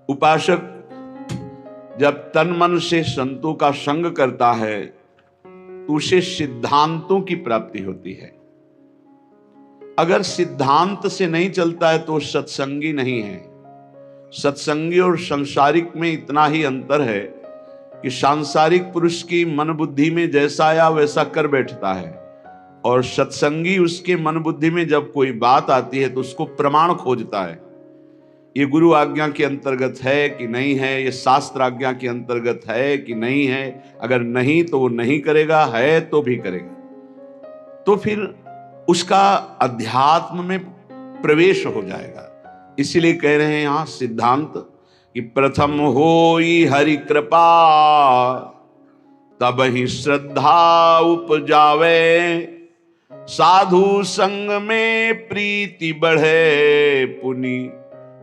उपासक जब तन मन से संतों का संग करता है तो उसे सिद्धांतों की प्राप्ति होती है। अगर सिद्धांत से नहीं चलता है तो सत्संगी नहीं है। सत्संगी और सांसारिक में इतना ही अंतर है कि सांसारिक पुरुष की मन बुद्धि में जैसा आया वैसा कर बैठता है, और सत्संगी उसके मन बुद्धि में जब कोई बात आती है तो उसको प्रमाण खोजता है। ये गुरु आज्ञा के अंतर्गत है कि नहीं है, ये शास्त्र आज्ञा के अंतर्गत है कि नहीं है। अगर नहीं तो वो नहीं करेगा, है तो भी करेगा, तो फिर उसका अध्यात्म में प्रवेश हो जाएगा। इसीलिए कह रहे हैं यहां सिद्धांत कि प्रथम होई हरि कृपा तब ही श्रद्धा उपजावे, साधु संग में प्रीति बढ़े पुनि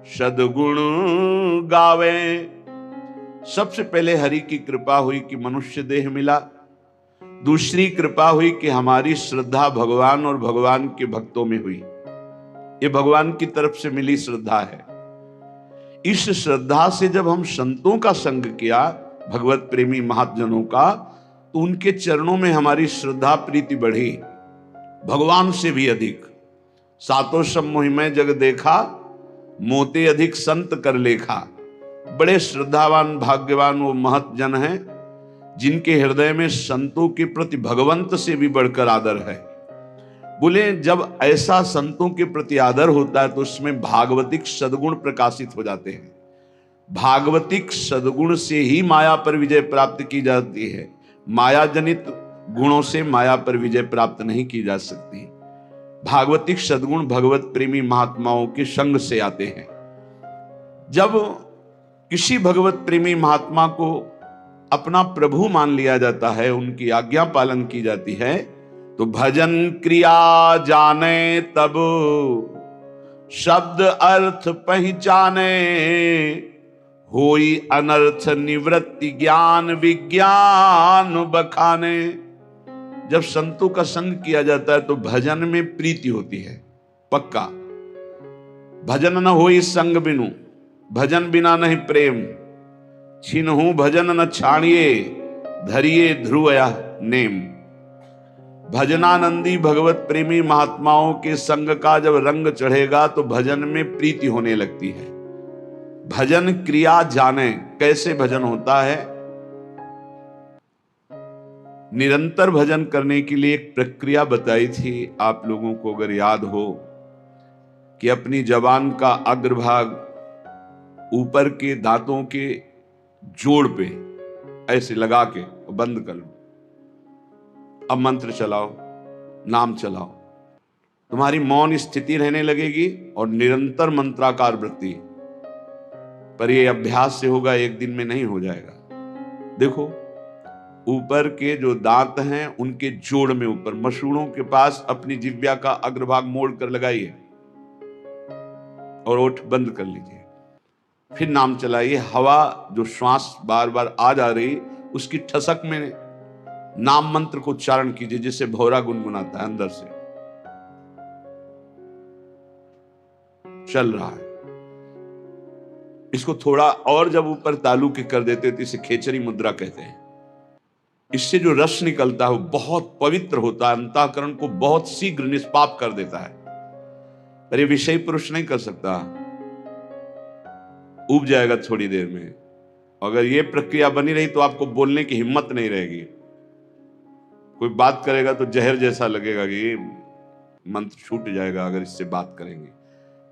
सद्गुण गावे। सबसे पहले हरि की कृपा हुई कि मनुष्य देह मिला। दूसरी कृपा हुई कि हमारी श्रद्धा भगवान और भगवान के भक्तों में हुई। ये भगवान की तरफ से मिली श्रद्धा है। इस श्रद्धा से जब हम संतों का संग किया, भगवत प्रेमी महाजनों का, तो उनके चरणों में हमारी श्रद्धा प्रीति बढ़ी, भगवान से भी अधिक। सातों सब मोहिमय जग देखा, मोते अधिक संत कर लेखा। बड़े श्रद्धावान भाग्यवान वो महत जन हैं जिनके हृदय में संतों के प्रति भगवंत से भी बढ़कर आदर है। बोले जब ऐसा संतों के प्रति आदर होता है तो उसमें भागवतिक सद्गुण प्रकाशित हो जाते हैं। भागवतिक सद्गुण से ही माया पर विजय प्राप्त की जाती है। माया जनित गुणों से माया पर विजय प्राप्त नहीं की जा सकती। भागवतिक सद्गुण भगवत प्रेमी महात्माओं के संग से आते हैं। जब किसी भगवत प्रेमी महात्मा को अपना प्रभु मान लिया जाता है, उनकी आज्ञा पालन की जाती है, तो भजन क्रिया जाने तब शब्द अर्थ पहचाने, होई अनर्थ निवृत्ति ज्ञान विज्ञान बखाने। जब संतों का संग किया जाता है तो भजन में प्रीति होती है, पक्का। भजन न होई संग बिनु, भजन बिना नहीं प्रेम। छिनहु भजन न छाणिए, धरिए ध्रुवया नेम। भजनानंदी भगवत प्रेमी महात्माओं के संग का जब रंग चढ़ेगा तो भजन में प्रीति होने लगती है। भजन क्रिया जाने, कैसे भजन होता है। निरंतर भजन करने के लिए एक प्रक्रिया बताई थी, आप लोगों को अगर याद हो, कि अपनी जबान का अग्रभाग ऊपर के दांतों के जोड़ पे ऐसे लगा के बंद कर लो। अब मंत्र चलाओ, नाम चलाओ, तुम्हारी मौन स्थिति रहने लगेगी और निरंतर मंत्राकार वृत्ति। पर यह अभ्यास से होगा, एक दिन में नहीं हो जाएगा। देखो ऊपर के जो दांत हैं उनके जोड़ में ऊपर मसूड़ों के पास अपनी जिह्वा का अग्रभाग मोड़ कर लगाइए और ओठ बंद कर लीजिए। फिर नाम चलाइए। हवा जो श्वास बार बार आ जा रही उसकी ठसक में नाम मंत्र को उच्चारण कीजिए, जिससे भौरा गुनगुनाता है अंदर से। चल रहा है। इसको थोड़ा और जब ऊपर तालु के कर देते तो इसे खेचरी मुद्रा कहते हैं। इससे जो रस निकलता है वो बहुत पवित्र होता है, अंतःकरण को बहुत शीघ्र निष्पाप कर देता है। पर ये विषय पुरुष नहीं कर सकता, उब जाएगा थोड़ी देर में। अगर ये प्रक्रिया बनी रही तो आपको बोलने की हिम्मत नहीं रहेगी। कोई बात करेगा तो जहर जैसा लगेगा कि मंत्र छूट जाएगा अगर इससे बात करेंगे।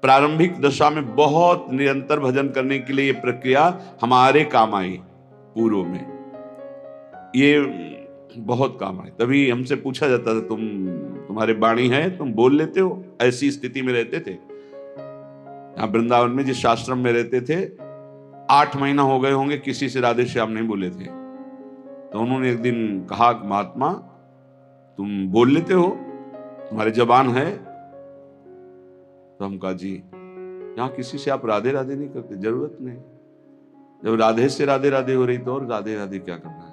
प्रारंभिक दशा में बहुत निरंतर भजन करने के लिए ये प्रक्रिया हमारे काम आई। पूर्व में ये बहुत काम आई। तभी हमसे पूछा जाता था, तुम्हारे वाणी है, तुम बोल लेते हो? ऐसी स्थिति में रहते थे। यहाँ वृंदावन में जिस आश्रम में रहते थे, 8 महीना हो गए होंगे किसी से राधे श्याम नहीं बोले थे। तो उन्होंने एक दिन कहा, महात्मा तुम बोल लेते हो, तुम्हारे जबान है? तो हम कहा जी, यहाँ किसी से आप राधे राधे नहीं करते, जरूरत नहीं। जब राधे से राधे राधे हो रही तो और राधे राधे क्या करना है।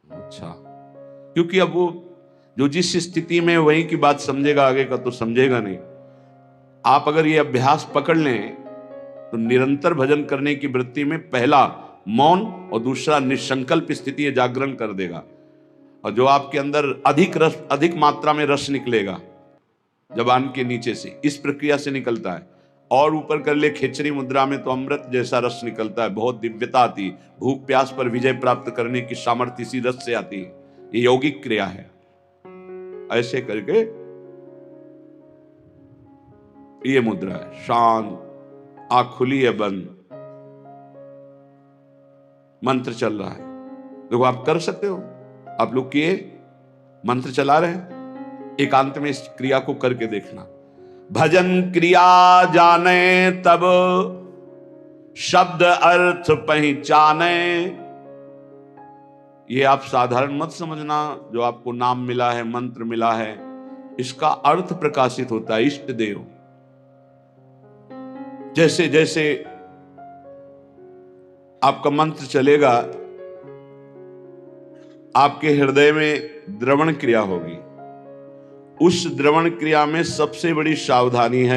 अच्छा, क्योंकि अब वो जो जिस स्थिति में वही की बात समझेगा, आगे का तो समझेगा नहीं। आप अगर ये अभ्यास पकड़ लें तो निरंतर भजन करने की वृत्ति में पहला मौन और दूसरा निसंकल्प स्थिति जागरण कर देगा। और जो आपके अंदर अधिक मात्रा में रस निकलेगा जबान के नीचे से, इस प्रक्रिया से निकलता है। और ऊपर कर ले खिचड़ी मुद्रा में तो अमृत जैसा रस निकलता है, बहुत दिव्यता आती है। भूख प्यास पर विजय प्राप्त करने की सामर्थ्य इसी रस से आती है। ये यौगिक क्रिया है। ऐसे करके ये मुद्रा है, शांत, आंख खुली है, बंद, मंत्र चल रहा है। देखो आप कर सकते हो, आप लोग किए, मंत्र चला रहे हैं, एकांत में इस क्रिया को करके देखना। भजन क्रिया जाने तब शब्द अर्थ पहचाने। ये आप साधारण मत समझना, जो आपको नाम मिला है, मंत्र मिला है, इसका अर्थ प्रकाशित होता है। इष्ट देव, जैसे जैसे आपका मंत्र चलेगा, आपके हृदय में द्रवण क्रिया होगी। उस द्रवण क्रिया में सबसे बड़ी सावधानी है